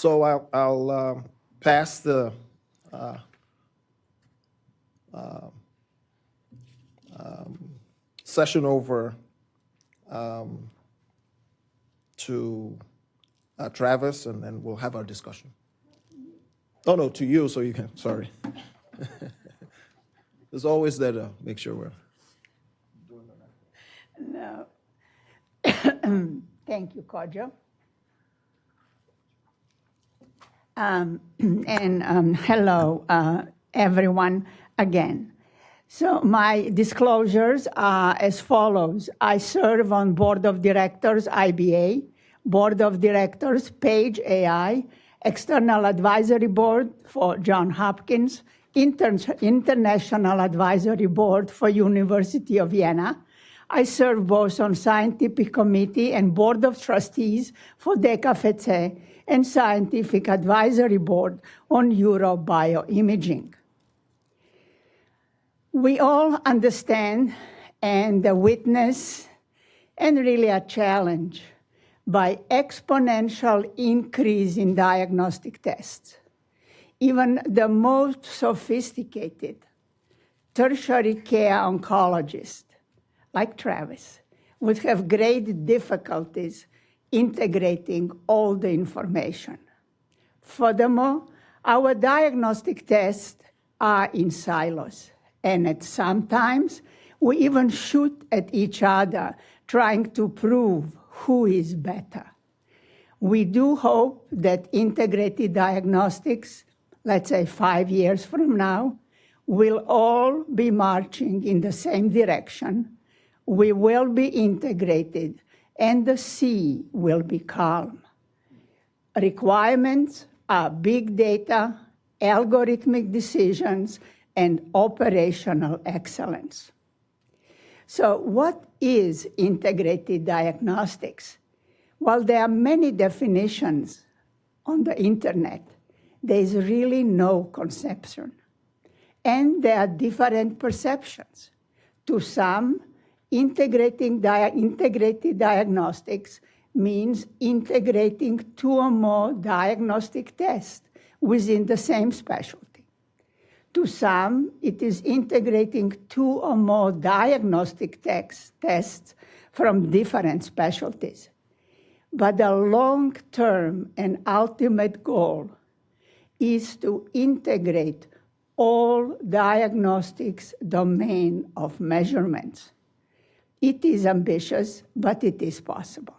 So I'll pass the session over to Travis, and then we'll have our discussion. Oh, no, to you, so you can, sorry. There's always that, make sure we're doing the right. No. Thank you, Kojo. Hello, everyone, again. So my disclosures are as follows. I serve on Board of Directors, IBA, Board of Directors, Page AI, External Advisory Board for Johns Hopkins, International Advisory Board for University of Vienna. I serve both on Scientific Committee and Board of Trustees for DKFC and Scientific Advisory Board on Eurobioimaging. We all understand and witness and really are challenged by exponential increase in diagnostic tests. Even the most sophisticated tertiary care oncologist, like Travis, would have great difficulties integrating all the information. Furthermore, our diagnostic tests are in silos, and at sometimes we even shoot at each other trying to prove who is better. We do hope that integrated diagnostics, let's say 5 years from now, will all be marching in the same direction. We will be integrated, and the sea will be calm. Requirements are big data, algorithmic decisions, and operational excellence. So what is integrated diagnostics? Well, there are many definitions on the internet. There is really no conception. And there are different perceptions. To some, integrated diagnostics means integrating 2 or more diagnostic tests within the same specialty. To some, it is integrating 2 or more diagnostic tests from different specialties. But the long-term and ultimate goal is to integrate all diagnostics domain of measurements. It is ambitious, but it is possible.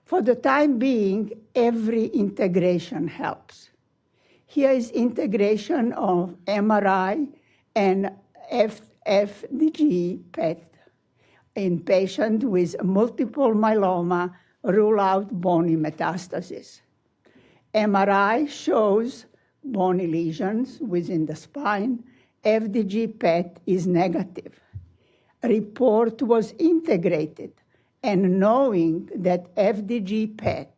For the time being, every integration helps. Here is integration of MRI and FDG PET in patients with multiple myeloma, rule out bony metastasis. MRI shows bony lesions within the spine. FDG PET is negative. Report was integrated, and knowing that FDG PET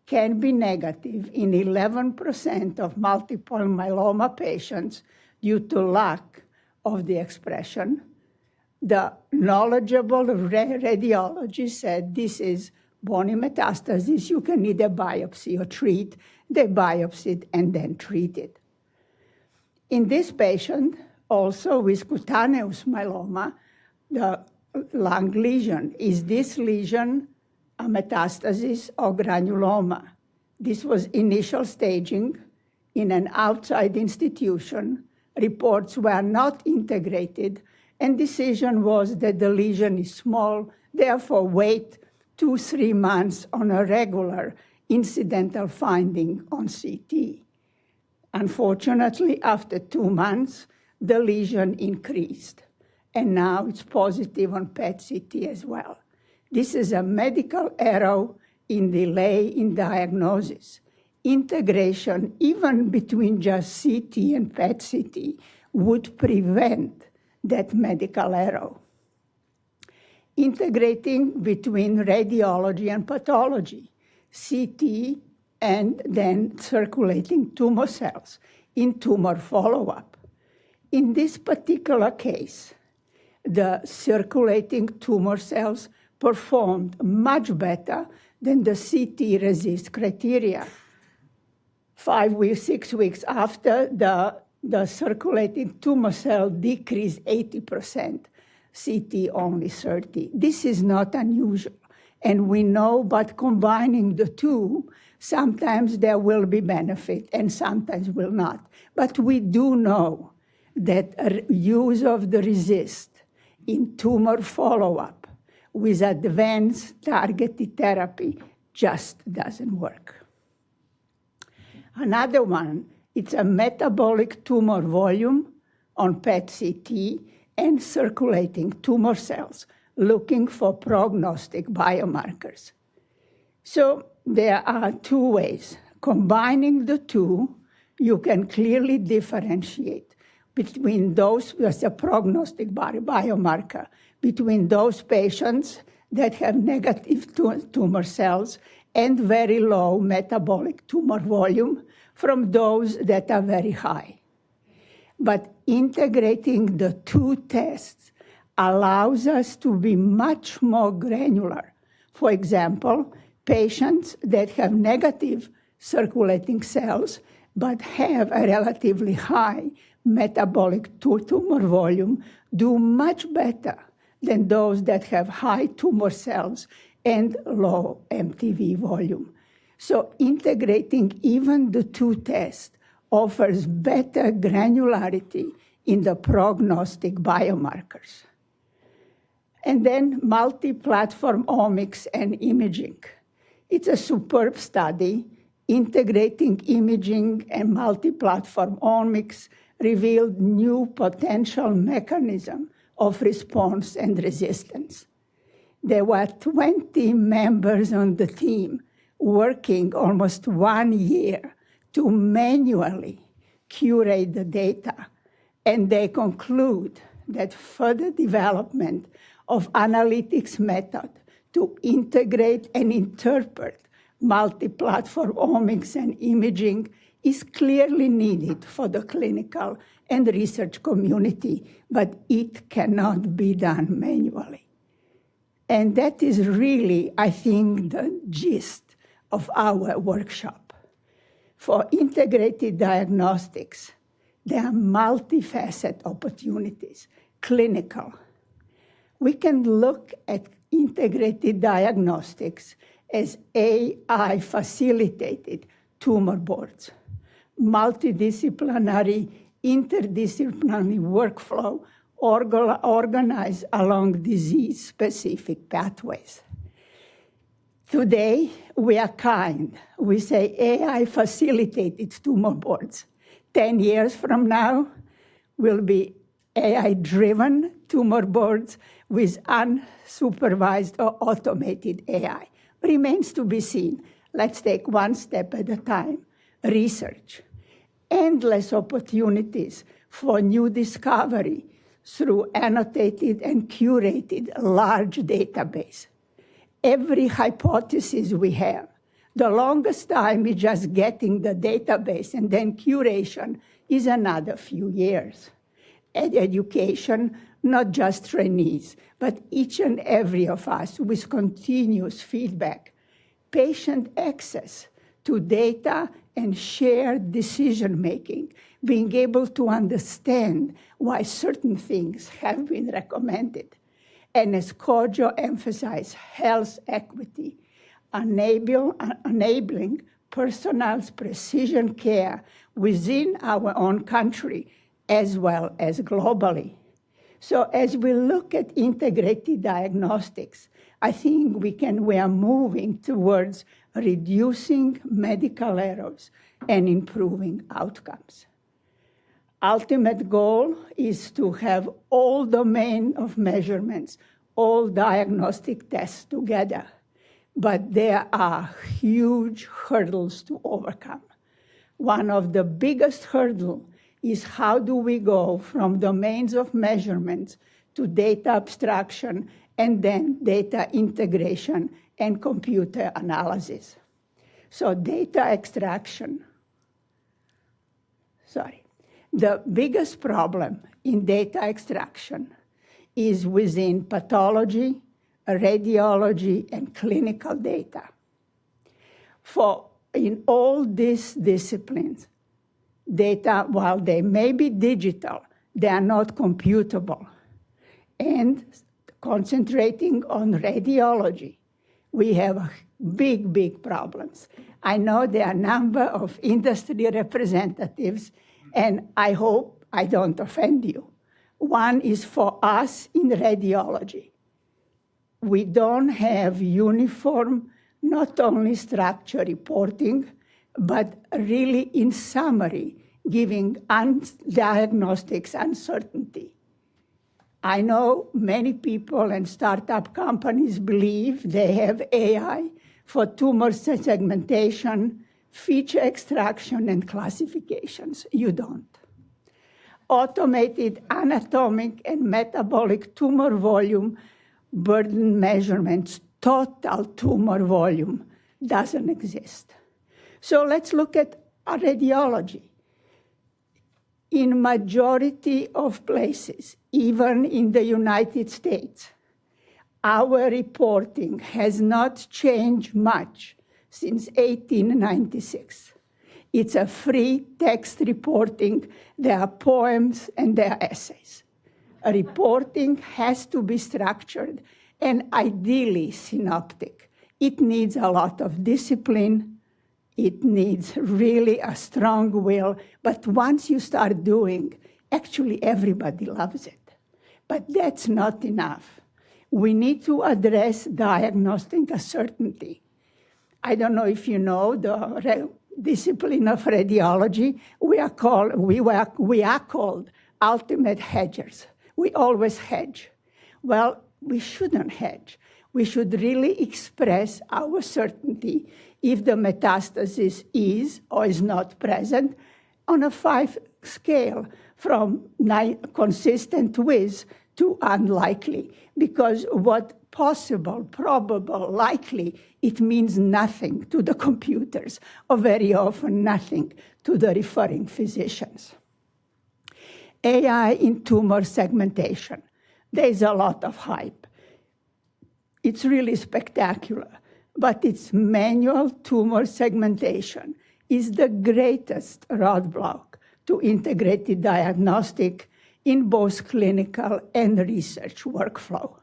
can be negative in 11% of multiple myeloma patients due to lack of the expression, the knowledgeable radiologist said this is bony metastasis. You can either biopsy or treat. They biopsied and then treated. In this patient, also with cutaneous myeloma, the lung lesion, is this lesion a metastasis or granuloma? This was initial staging in an outside institution. Reports were not integrated, and decision was that the lesion is small, therefore wait 2-3 months on a regular incidental finding on CT. Unfortunately, after 2 months, the lesion increased, and now it's positive on PET-CT as well. This is a medical error in delay in diagnosis. Integration, even between just CT and PET-CT, would prevent that medical error. Integrating between radiology and pathology, CT and then circulating tumor cells in tumor follow-up. In this particular case, the circulating tumor cells performed much better than the CT RECIST criteria. 5 weeks, 6 weeks after, the circulating tumor cell decreased 80%, CT only 30. This is not unusual. And we know, but combining the two, sometimes there will be benefit and sometimes will not. But we do know that use of the RECIST in tumor follow-up with advanced targeted therapy just doesn't work. Another one, it's a metabolic tumor volume on PET-CT and circulating tumor cells, looking for prognostic biomarkers. So there are two ways. Combining the two, you can clearly differentiate between those, as a prognostic biomarker, between those patients that have negative tumor cells and very low metabolic tumor volume from those that are very high. But integrating the two tests allows us to be much more granular. For example, patients that have negative circulating cells but have a relatively high metabolic tumor volume do much better than those that have high tumor cells and low MTV volume. So integrating even the two tests offers better granularity in the prognostic biomarkers. And then multi-platform omics and imaging. It's a superb study. Integrating imaging and multi-platform omics revealed new potential mechanism of response and resistance. There were 20 members on the team working almost 1 year to manually curate the data, and they conclude that further development of analytics method to integrate and interpret multi-platform omics and imaging is clearly needed for the clinical and research community, but it cannot be done manually. And that is really, I think, the gist of our workshop. For integrated diagnostics, there are multifaceted opportunities, clinical. We can look at integrated diagnostics as AI-facilitated tumor boards, multidisciplinary, interdisciplinary workflow organized along disease-specific pathways. Today, we are kind. We say AI-facilitated tumor boards. 10 years from now, will be AI-driven tumor boards with unsupervised or automated AI. Remains to be seen. Let's take one step at a time. Research. Endless opportunities for new discovery through annotated and curated large database. Every hypothesis we have, the longest time is just getting the database, and then curation is another few years. Education, not just trainees, but each and every of us with continuous feedback. Patient access to data and shared decision-making, being able to understand why certain things have been recommended. And as Kojo emphasized, health equity, enabling personalized precision care within our own country as well as globally. So as we look at integrated diagnostics, I think we are moving towards reducing medical errors and improving outcomes. Ultimate goal is to have all domain of measurements, all diagnostic tests together, but there are huge hurdles to overcome. One of the biggest hurdles is how do we go from domains of measurements to data abstraction and then data integration and computer analysis. So data extraction, the biggest problem in data extraction is within pathology, radiology, and clinical data. in all these disciplines, data, while they may be digital, they are not computable. And concentrating on radiology, we have big, big problems. I know there are a number of industry representatives, and I hope I don't offend you. One is for us in radiology. We don't have uniform, not only structure reporting, but really in summary, giving diagnostics uncertainty. I know many people and startup companies believe they have AI for tumor segmentation, feature extraction, and classifications. You don't. Automated anatomic and metabolic tumor volume burden measurements, total tumor volume, doesn't exist. So let's look at radiology. In majority of places, even in the United States, our reporting has not changed much since 1896. It's a free text reporting. There are poems and there are essays. A reporting has to be structured and ideally synoptic. It needs a lot of discipline. It needs really a strong will. But once you start doing, actually everybody loves it. But that's not enough. We need to address diagnostic uncertainty. I don't know if you know the discipline of radiology. We are called ultimate hedgers. We always hedge. Well, we shouldn't hedge. We should really express our certainty if the metastasis is or is not present on a 5 scale from consistent with to unlikely, because what possible, probable, likely, it means nothing to the computers, or very often nothing to the referring physicians. AI in tumor segmentation. There's a lot of hype. It's really spectacular, but its manual tumor segmentation is the greatest roadblock to integrated diagnostic in both clinical and research workflow.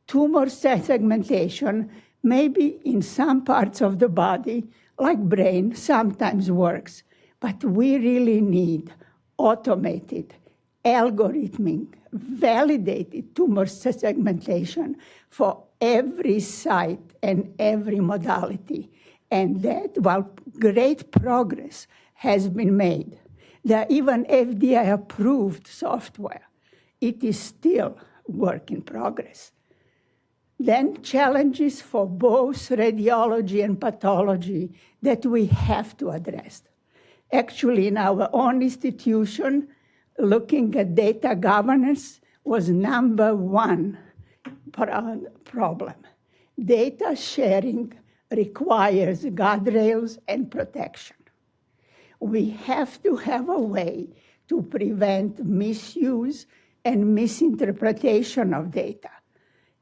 Tumor segmentation maybe in some parts of the body, like brain, sometimes works, but we really need automated, algorithmic, validated tumor segmentation for every site and every modality. And that, while great progress has been made, there are even FDA-approved software. It is still work in progress. Then challenges for both radiology and pathology that we have to address. Actually, in our own institution, looking at data governance was #1 problem. Data sharing requires guardrails and protection. We have to have a way to prevent misuse and misinterpretation of data.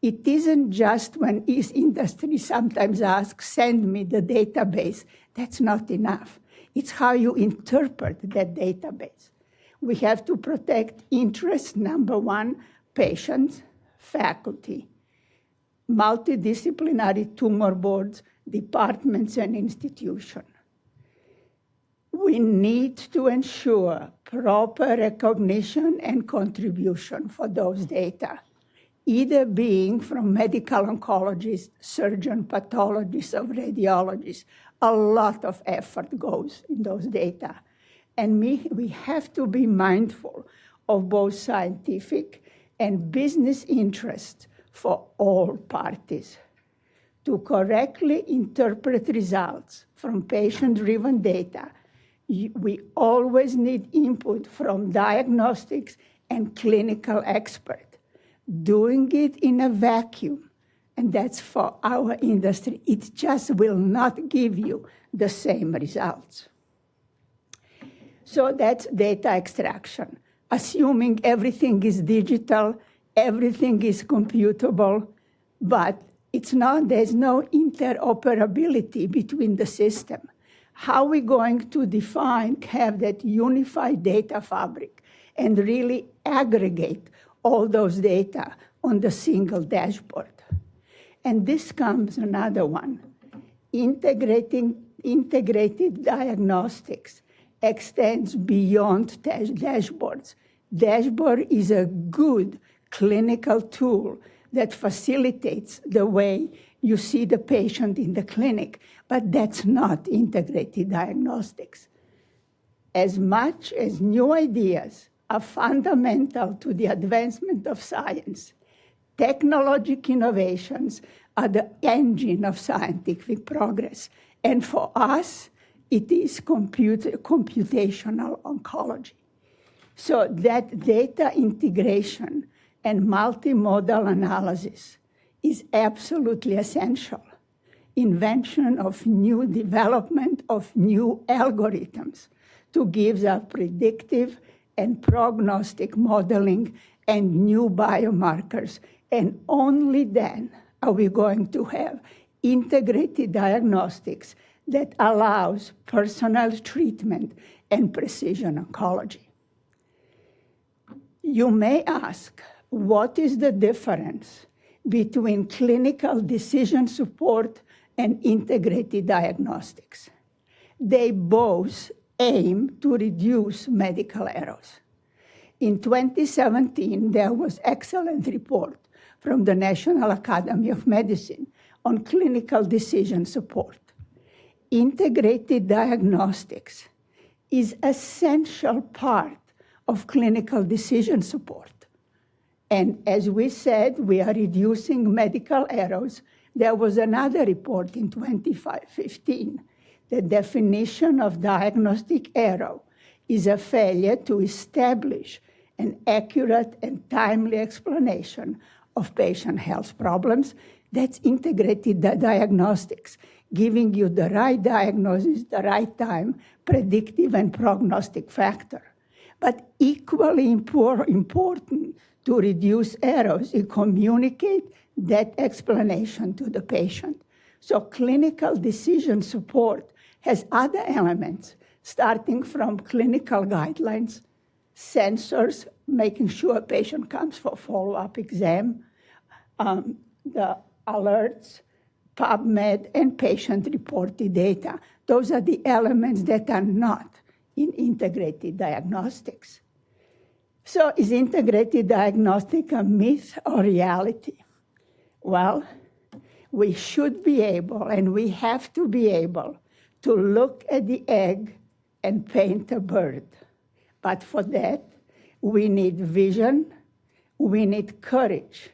It isn't just when industry sometimes asks, send me the database. That's not enough. It's how you interpret that database. We have to protect interests, #1, patients, faculty, multidisciplinary tumor boards, departments, and institutions. We need to ensure proper recognition and contribution for those data, either being from medical oncologists, surgeon, pathologists, or radiologists. A lot of effort goes in those data. And we have to be mindful of both scientific and business interests for all parties. To correctly interpret results from patient-driven data, we always need input from diagnostics and clinical experts. Doing it in a vacuum, and that's for our industry, it just will not give you the same results. So that's data extraction. Assuming everything is digital, everything is computable, but there's no interoperability between the system. How are we going to have that unified data fabric and really aggregate all those data on the single dashboard? And this comes another one. Integrated diagnostics extends beyond dashboards. Dashboard is a good clinical tool that facilitates the way you see the patient in the clinic, but that's not integrated diagnostics. As much as new ideas are fundamental to the advancement of science, technological innovations are the engine of scientific progress. And for us, it is computational oncology. So that data integration and multimodal analysis is absolutely essential. Invention of development of new algorithms to give us predictive and prognostic modeling and new biomarkers. And only then are we going to have integrated diagnostics that allows personal treatment and precision oncology. You may ask, what is the difference between clinical decision support and integrated diagnostics? They both aim to reduce medical errors. In 2017, there was excellent report from the National Academy of Medicine on clinical decision support. Integrated diagnostics is an essential part of clinical decision support. And as we said, we are reducing medical errors. There was another report in 2015. The definition of diagnostic error is a failure to establish an accurate and timely explanation of patient health problems. That's integrated diagnostics, giving you the right diagnosis, the right time, predictive and prognostic factor. But equally important to reduce errors is communicate that explanation to the patient. So clinical decision support has other elements, starting from clinical guidelines, sensors, making sure a patient comes for follow-up exam, the alerts, PubMed, and patient-reported data. Those are the elements that are not in integrated diagnostics. So is integrated diagnostic a myth or reality? Well, we should be able, and we have to be able, to look at the egg and paint a bird. But for that, we need vision, we need courage,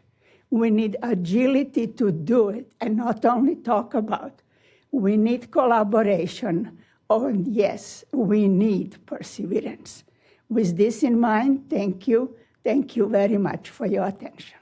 we need agility to do it and not only talk about. We need collaboration, and yes, we need perseverance. With this in mind, thank you. Thank you very much for your attention.